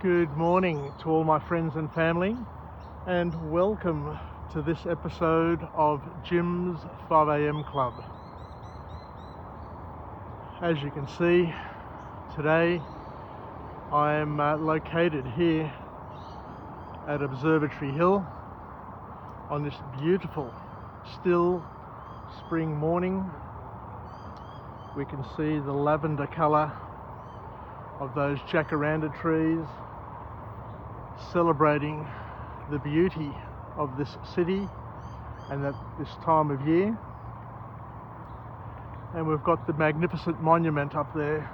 Good morning to all my friends and family, and welcome to this episode of Jim's 5am Club. As you can see, today I am located here at Observatory Hill on this beautiful, still spring morning. We can see the lavender colour of those jacaranda trees, celebrating the beauty of this city and at this time of year. And we've got the magnificent monument up there,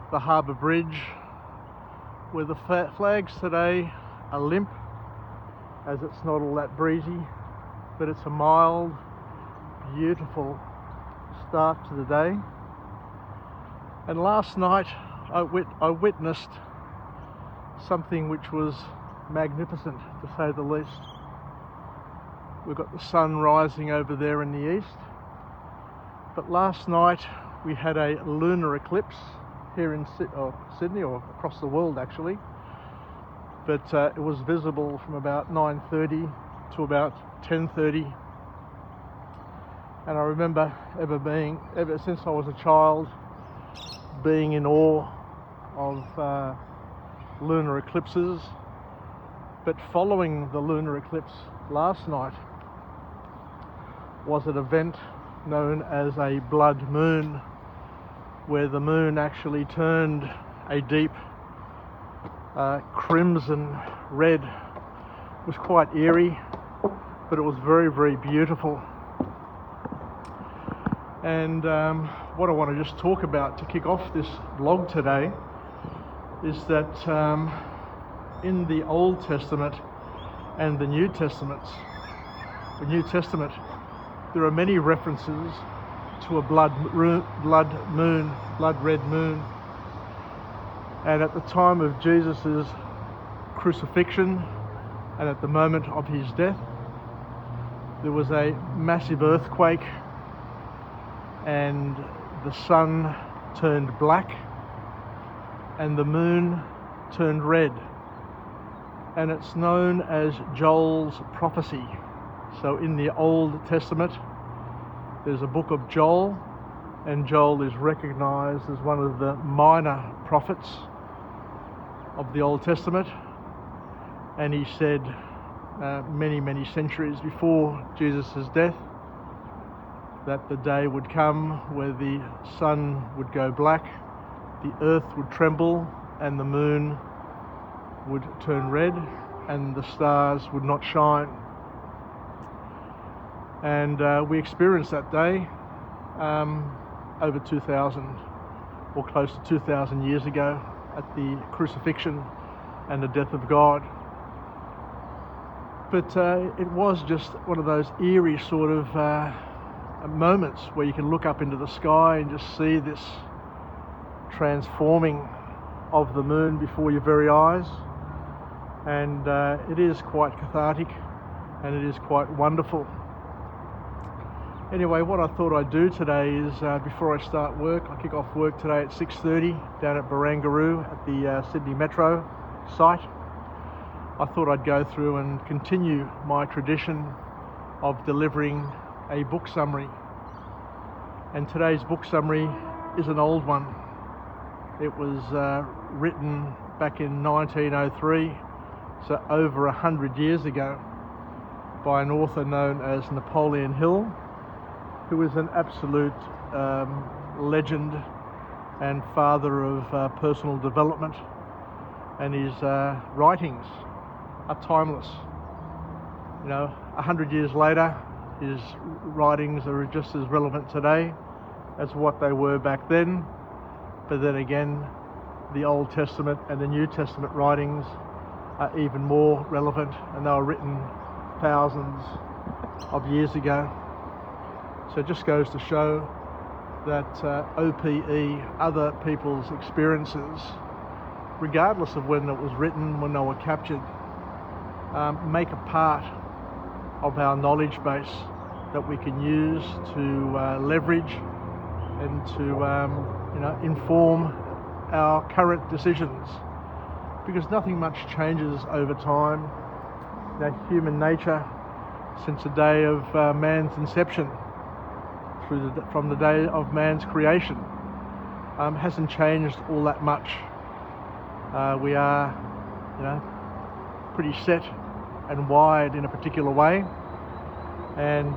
the Harbour Bridge, where the flags today are limp as it's not all that breezy, but it's a mild, beautiful start to the day. And last night I witnessed something which was magnificent, to say the least. We've got the sun rising over there in the east, but last night we had a lunar eclipse here in Sydney, or across the world actually, but it was visible from about 9:30 to about 10:30, and I remember ever since I was a child being in awe of lunar eclipses. But following the lunar eclipse last night was an event known as a blood moon, where the moon actually turned a deep crimson red. It was quite eerie, but it was very, very beautiful. And what I want to just talk about to kick off this vlog today is that in the Old Testament and the New Testament, there are many references to a blood red moon. And at the time of Jesus' crucifixion and at the moment of his death, there was a massive earthquake and the sun turned black and the moon turned red, and it's known as Joel's prophecy. So in the Old Testament there's a book of Joel, and Joel is recognized as one of the minor prophets of the Old Testament, and he said many centuries before Jesus' death that the day would come where the sun would go black, the earth would tremble, and the moon would turn red, and the stars would not shine. And we experienced that day over 2,000 or close to 2,000 years ago at the crucifixion and the death of God. But it was just one of those eerie sort of moments where you can look up into the sky and just see this transforming of the moon before your very eyes, and it is quite cathartic and it is quite wonderful. Anyway, what I thought I'd do today is before I start work, I kick off work today at 6:30 down at Barangaroo at the Sydney Metro site. I thought I'd go through and continue my tradition of delivering a book summary, and today's book summary is an old one. It was written back in 1903, so over 100 years ago, by an author known as Napoleon Hill, who is an absolute legend and father of personal development, and his writings are timeless. 100 years later, his writings are just as relevant today as what they were back then. But then again, the Old Testament and the New Testament writings are even more relevant, and they were written thousands of years ago. So it just goes to show that OPE, other people's experiences, regardless of when it was written, when they were captured, make a part of our knowledge base that we can use to leverage and to inform our current decisions because nothing much changes over time. Human nature, since the day of man's inception, from the day of man's creation, hasn't changed all that much. We are, pretty set and wired in a particular way, and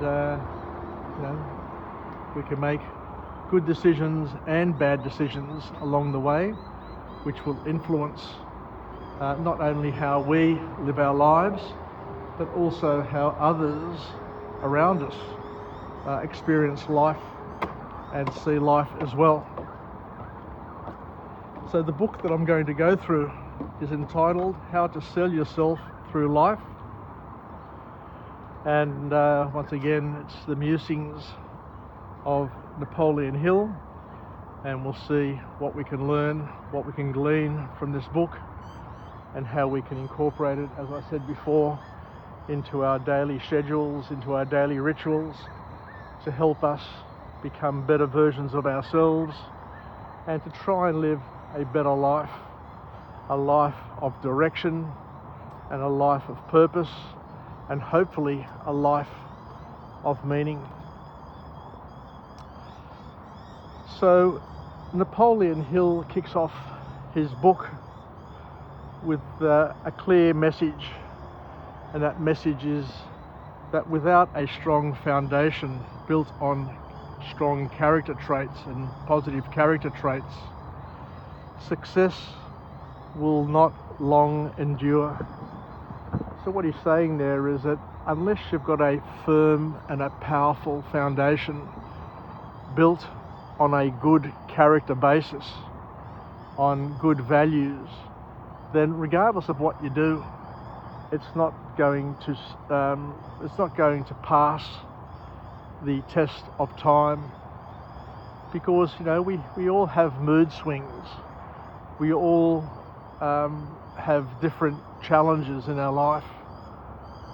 we can make good decisions and bad decisions along the way, which will influence not only how we live our lives, but also how others around us experience life and see life as well. So the book that I'm going to go through is entitled How to Sell Yourself Through Life. And once again, it's the musings of Napoleon Hill, and we'll see what we can learn, what we can glean from this book, and how we can incorporate it, as I said before, into our daily schedules, into our daily rituals, to help us become better versions of ourselves and to try and live a better life, a life of direction and a life of purpose, and hopefully a life of meaning. So Napoleon Hill kicks off his book with a clear message, and that message is that without a strong foundation built on strong character traits and positive character traits, success will not long endure. So what he's saying there is that unless you've got a firm and a powerful foundation built on a good character basis, on good values, then regardless of what you do, it's not going to pass the test of time, because we all have mood swings. We all have different challenges in our life.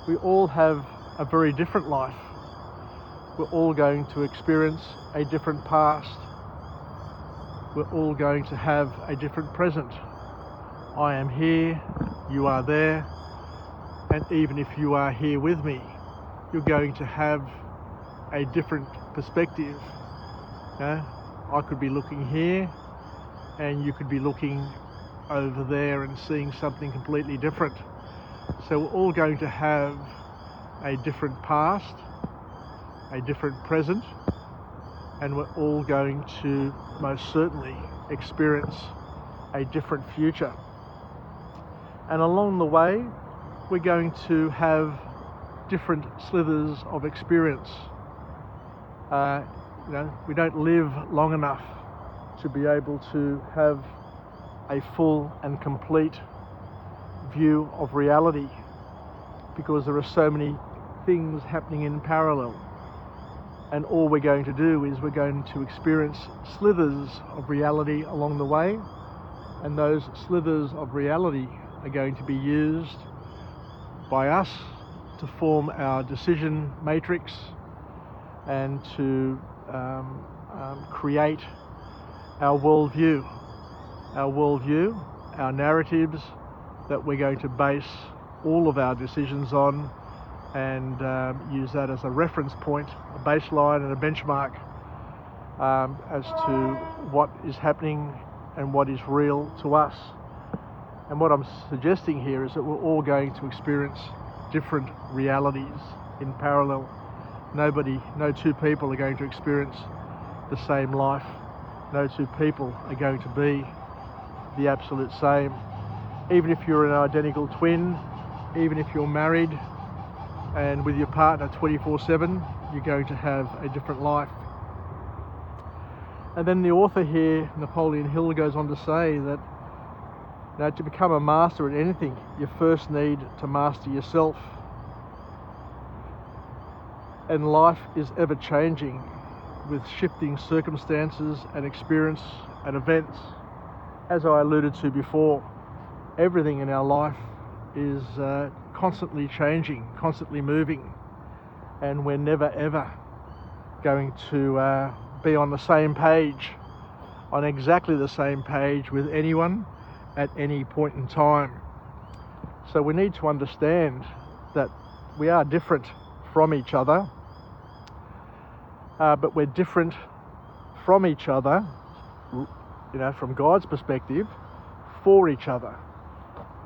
We all have a very different life. We're all going to experience a different past. We're all going to have a different present. I am here, you are there, and even if you are here with me, you're going to have a different perspective. I could be looking here and you could be looking over there and seeing something completely different. So we're all going to have a different past, a different present, and we're all going to most certainly experience a different future. And along the way, we're going to have different slithers of experience. We don't live long enough to be able to have a full and complete view of reality, because there are so many things happening in parallel. And all we're going to do is we're going to experience slithers of reality along the way, and those slithers of reality are going to be used by us to form our decision matrix and to create our worldview, our narratives that we're going to base all of our decisions on, and use that as a reference point, a baseline and a benchmark as to what is happening and what is real to us. And what I'm suggesting here is that we're all going to experience different realities in parallel. No two people are going to experience the same life. No two people are going to be the absolute same. Even if you're an identical twin, even if you're married and with your partner 24/7, you're going to have a different life. And then the author here, Napoleon Hill, goes on to say that to become a master at anything, you first need to master yourself. And life is ever changing, with shifting circumstances and experience and events. As I alluded to before, everything in our life is constantly changing, constantly moving, and we're never ever going to be on the same page, on exactly the same page with anyone at any point in time. So we need to understand that we are different from each other, but we're different from each other, from God's perspective, for each other.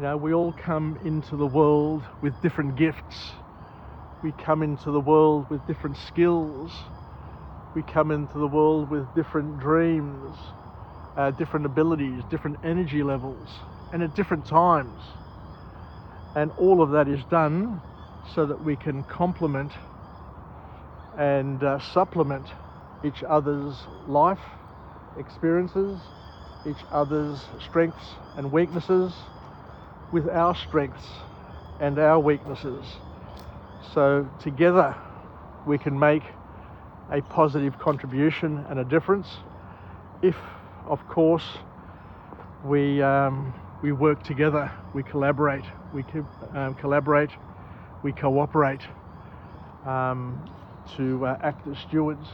We all come into the world with different gifts. We come into the world with different skills. We come into the world with different dreams, different abilities, different energy levels, and at different times. And all of that is done so that we can complement and supplement each other's life experiences, each other's strengths and weaknesses with our strengths and our weaknesses. So together we can make a positive contribution and a difference if, of course, we work together, we collaborate, we cooperate to act as stewards,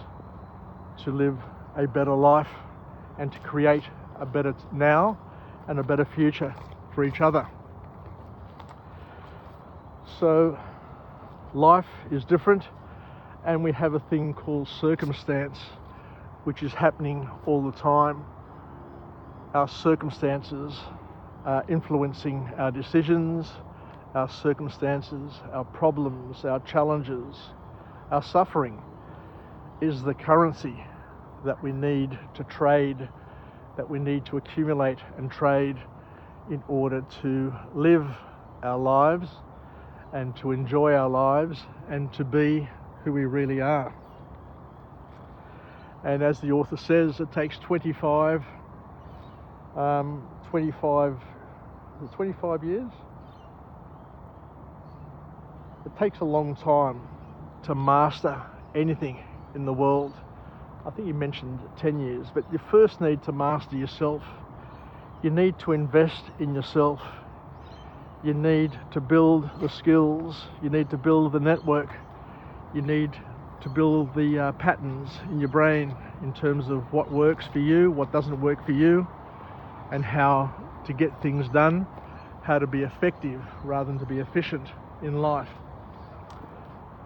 to live a better life and to create a better now and a better future for each other. So life is different, and we have a thing called circumstance, which is happening all the time. Our circumstances are influencing our decisions, our circumstances, our problems, our challenges, our suffering is the currency that we need to trade, that we need to accumulate and trade in order to live our lives and to enjoy our lives and to be who we really are. And as the author says, it takes 25 years? It takes a long time to master anything in the world. I think you mentioned 10 years, but you first need to master yourself. You need to invest in yourself. You need to build the skills. You need to build the network. You need to build the patterns in your brain in terms of what works for you, what doesn't work for you, and how to get things done, how to be effective rather than to be efficient in life.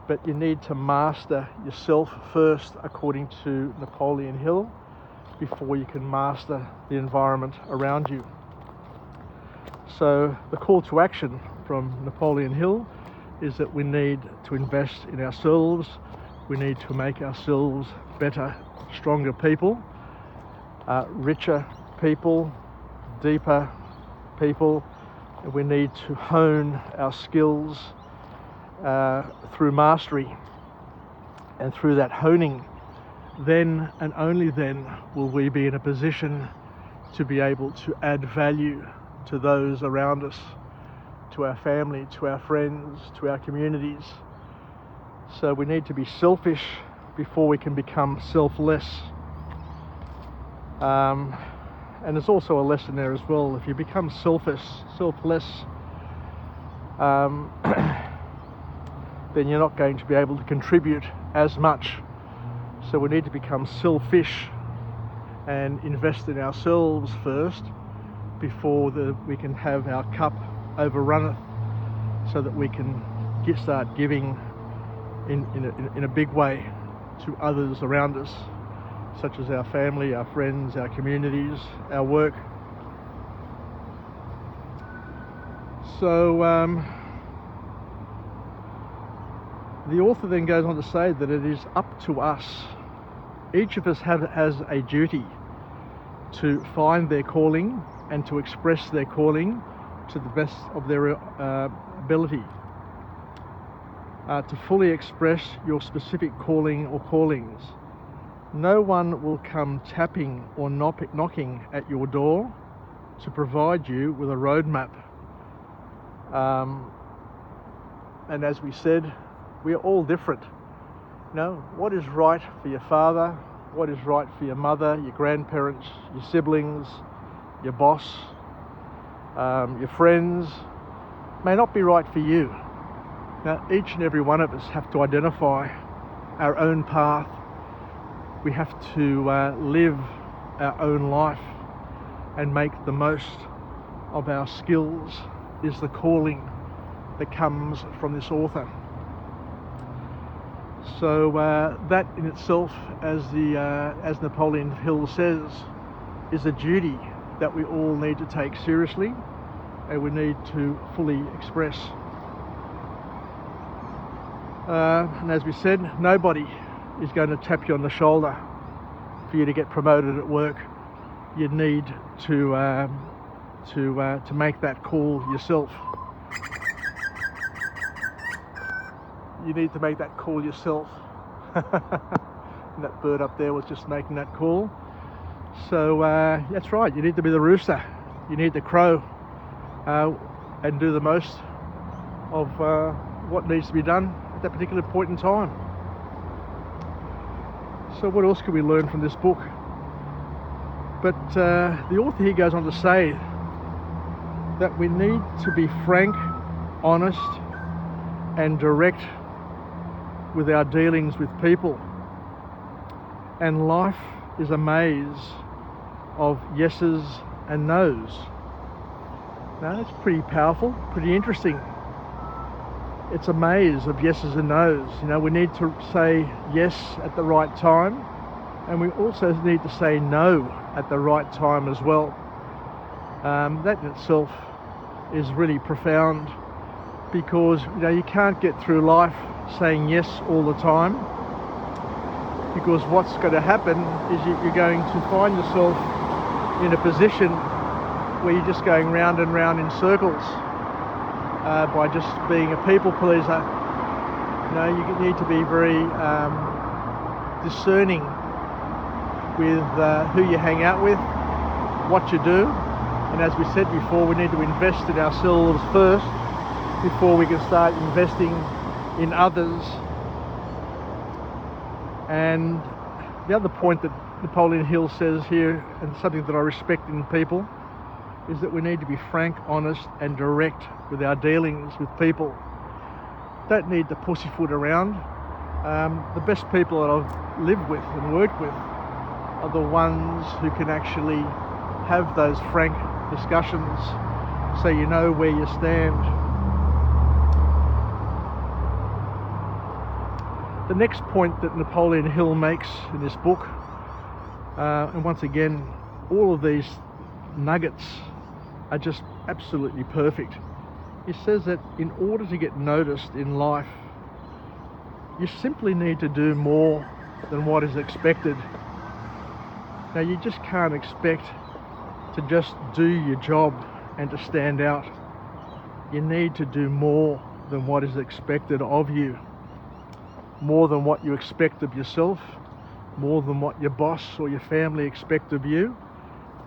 But you need to master yourself first, according to Napoleon Hill, before you can master the environment around you. So the call to action from Napoleon Hill is that we need to invest in ourselves. We need to make ourselves better, stronger people, richer people, deeper people. And we need to hone our skills through mastery, and through that honing, then and only then will we be in a position to be able to add value to those around us, to our family, to our friends, to our communities. So we need to be selfish before we can become selfless. And there's also a lesson there as well. If you become selfless, then you're not going to be able to contribute as much. So we need to become selfish and invest in ourselves first before we can have our cup overrunneth, so that we can start giving in a big way to others around us, such as our family, our friends, our communities, our work. So the author then goes on to say that it is up to us. Each of us has a duty to find their calling and to express their calling to the best of their ability. To fully express your specific calling or callings. No one will come tapping or knocking at your door to provide you with a roadmap. And as we said, we are all different. What is right for your father, what is right for your mother, your grandparents, your siblings, your boss, your friends, may not be right for you. Now, each and every one of us have to identify our own path. We have to live our own life and make the most of our skills is the calling that comes from this author. So that in itself, as Napoleon Hill says, is a duty that we all need to take seriously and we need to fully express. And as we said, nobody is going to tap you on the shoulder for you to get promoted at work. You need to make that call yourself. You need to make that call yourself. And that bird up there was just making that call. So that's right, you need to be the rooster. You need to crow and do the most of what needs to be done at that particular point in time. So what else can we learn from this book? But the author here goes on to say that we need to be frank, honest and direct with our dealings with people. And life is a maze of yeses and nos. Now that's pretty powerful, pretty interesting. It's a maze of yeses and nos. You know, we need to say yes at the right time, and we also need to say no at the right time as well. That in itself is really profound, because you can't get through life saying yes all the time, because what's going to happen is you're going to find yourself in a position where you're just going round and round in circles by just being a people pleaser. You need to be very discerning with who you hang out with, what you do, and as we said before, we need to invest in ourselves first before we can start investing in others. And the other point that Napoleon Hill says here, and something that I respect in people, is that we need to be frank, honest and direct with our dealings with people. Don't need to pussyfoot around. The best people that I've lived with and worked with are the ones who can actually have those frank discussions so you know where you stand. The next point that Napoleon Hill makes in this book, and once again, all of these nuggets are just absolutely perfect. He says that in order to get noticed in life, you simply need to do more than what is expected. Now, you just can't expect to just do your job and to stand out. You need to do more than what is expected of you. More than what you expect of yourself, more than what your boss or your family expect of you,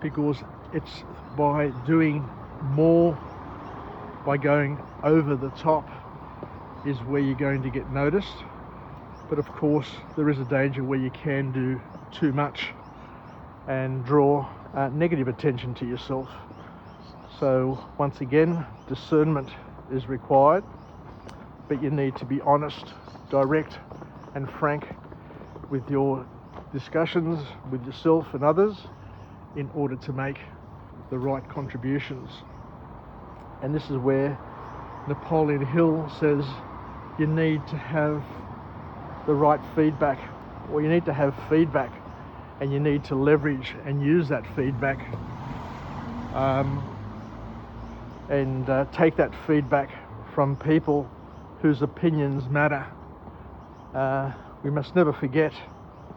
because it's by doing more, by going over the top, is where you're going to get noticed. But of course, there is a danger where you can do too much and draw negative attention to yourself. So once again, discernment is required, but you need to be honest, direct and frank with your discussions with yourself and others in order to make the right contributions. And this is where Napoleon Hill says you need to have the right feedback, or you need to have feedback, and you need to leverage and use that feedback and take that feedback from people whose opinions matter. We must never forget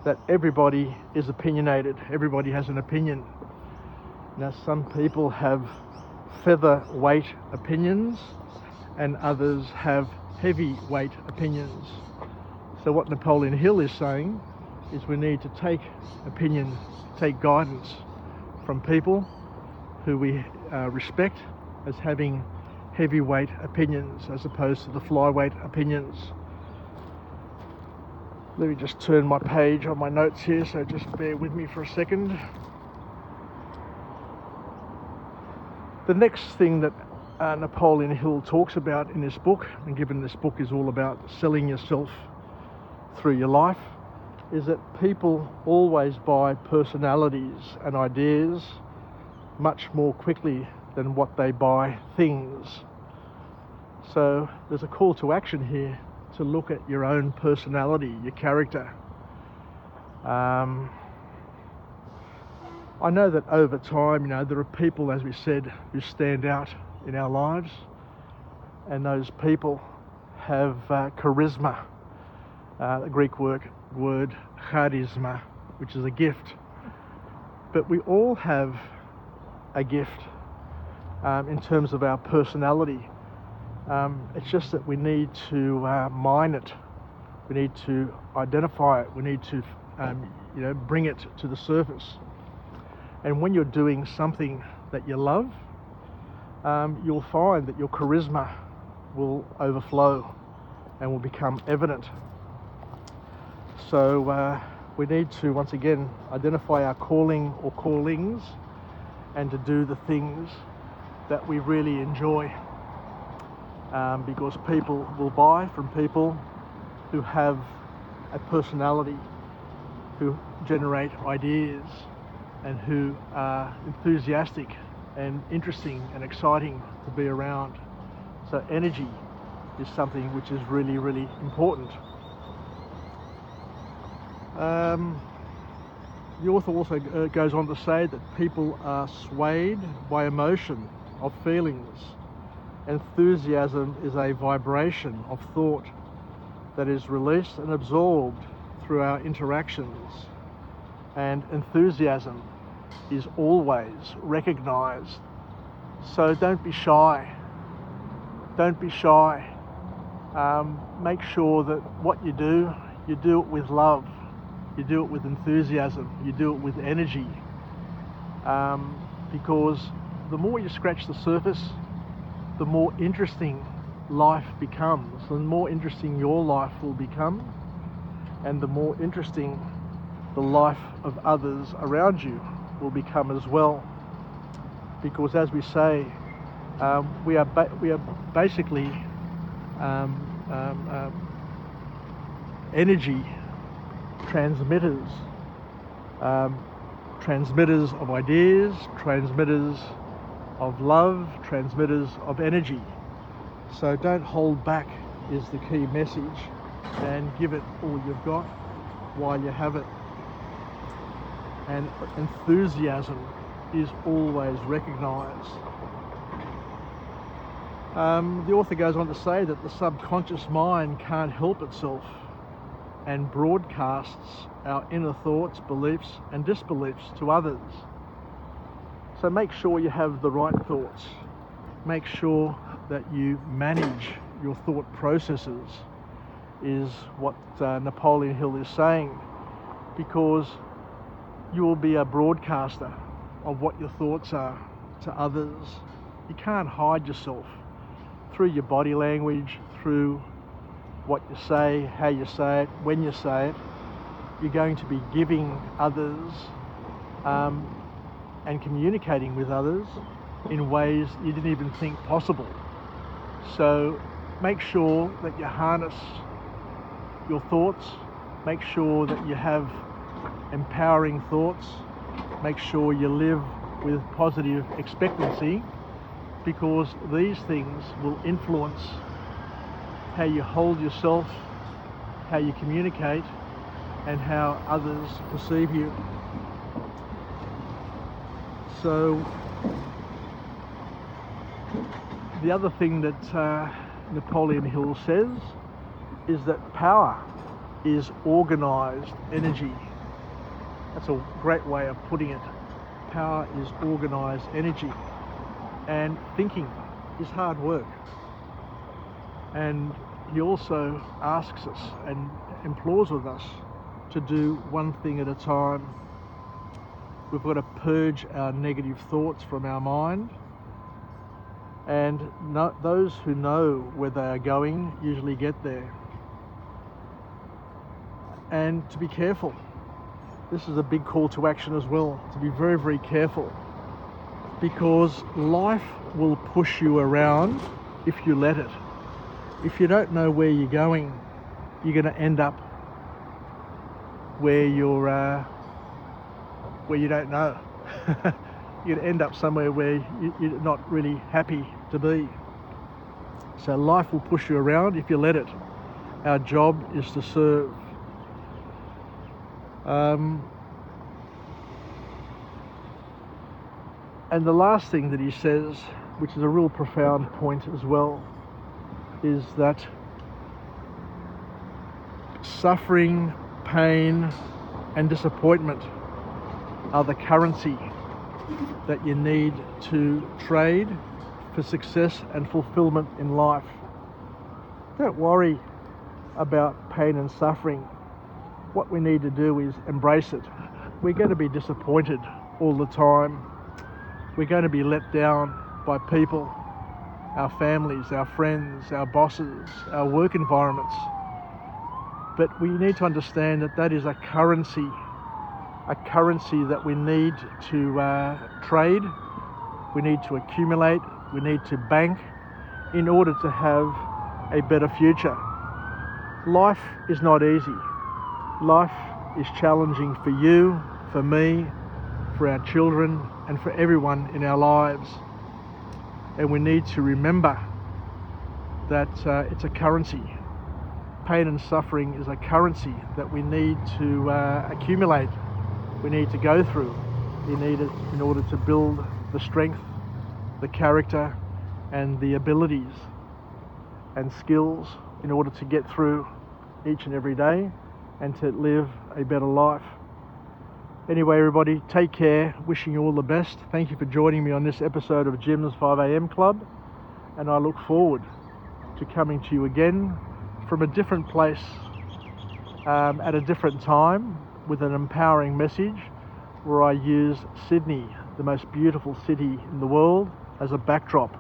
that everybody is opinionated. Everybody has an opinion. Now, some people have featherweight opinions and others have heavyweight opinions. So what Napoleon Hill is saying is we need to take opinion, take guidance from people who we respect as having heavyweight opinions as opposed to the flyweight opinions. Let me just turn my page on my notes here, so just bear with me for a second. The next thing that Napoleon Hill talks about in this book, and given this book is all about selling yourself through your life, is that people always buy personalities and ideas much more quickly than what they buy, things. So there's a call to action here to look at your own personality, your character. I know that over time, there are people, as we said, who stand out in our lives, and those people have charisma, the Greek word charisma, which is a gift. But we all have a gift in terms of our personality. It's just that we need to mine it. We need to identify it. We need to, bring it to the surface. And when you're doing something that you love, you'll find that your charisma will overflow and will become evident. So we need to, once again, identify our calling or callings and to do the things that we really enjoy. Because people will buy from people who have a personality, who generate ideas, and who are enthusiastic and interesting and exciting to be around. So energy is something which is really, really important. The author also goes on to say that people are swayed by emotion of feelings. Enthusiasm is a vibration of thought that is released and absorbed through our interactions. And enthusiasm is always recognized. So don't be shy. Don't be shy. Make sure that what you do it with love. You do it with enthusiasm. You do it with energy. Because the more you scratch the surface, the more interesting life becomes. The more interesting your life will become, and the more interesting the life of others around you will become as well. Because, as we say, we are basically energy transmitters, transmitters of ideas, transmitters of love, transmitters of energy. So don't hold back is the key message, and give it all you've got while you have it. And enthusiasm is always recognized. The author goes on to say that the subconscious mind can't help itself and broadcasts our inner thoughts, beliefs and disbeliefs to others. So make sure you have the right thoughts. Make sure that you manage your thought processes, is what Napoleon Hill is saying, because you will be a broadcaster of what your thoughts are to others. You can't hide yourself through your body language, through what you say, how you say it, when you say it. You're going to be giving others and communicating with others in ways you didn't even think possible. So make sure that you harness your thoughts, make sure that you have empowering thoughts, make sure you live with positive expectancy, because these things will influence how you hold yourself, how you communicate, and how others perceive you. So the other thing that Napoleon Hill says is that power is organized energy. That's a great way of putting it. Power is organized energy. And thinking is hard work. And he also asks us and implores with us to do one thing at a time. We've got to purge our negative thoughts from our mind. And those who know where they are going usually get there. And to be careful. This is a big call to action as well, to be very, very careful, because life will push you around if you let it. If you don't know where you're going, you're going to end up where you don't know. you'd end up somewhere where you're not really happy to be. So life will push you around if you let it. Our job is to serve. And the last thing that he says, which is a real profound point as well, is that suffering, pain, and disappointment are the currency that you need to trade for success and fulfillment in life. Don't worry about pain and suffering. What we need to do is embrace it. We're going to be disappointed all the time. We're going to be let down by people, our families, our friends, our bosses, our work environments. But we need to understand that that is a currency that we need to trade, we need to accumulate, we need to bank in order to have a better future. Life is not easy. Life is challenging for you, for me, for our children, and for everyone in our lives. And we need to remember that it's a currency. Pain and suffering is a currency that we need to accumulate. We need to go through. We need it in order to build the strength, the character, and the abilities and skills in order to get through each and every day and to live a better life. Anyway, everybody, take care. Wishing you all the best. Thank you for joining me on this episode of Jim's 5am Club, and I look forward to coming to you again from a different place at a different time with an empowering message where I use Sydney, the most beautiful city in the world, as a backdrop.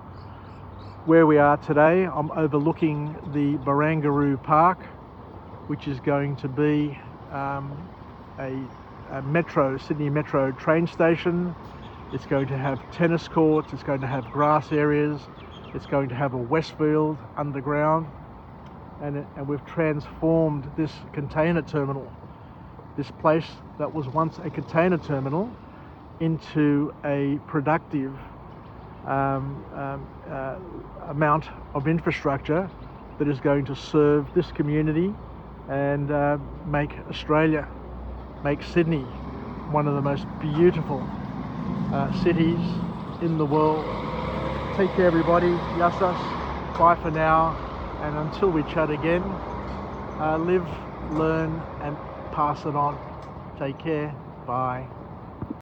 Where we are today, I'm overlooking the Barangaroo Park, which is going to be a Sydney Metro train station. It's going to have tennis courts, it's going to have grass areas, it's going to have a Westfield underground, and we've transformed this container terminal, this place that was once a container terminal, into a productive amount of infrastructure that is going to serve this community and make Australia, make Sydney one of the most beautiful cities in the world. Take care, everybody. Yassas. Bye for now. And until we chat again, live, learn, and pass it on. Take care. Bye.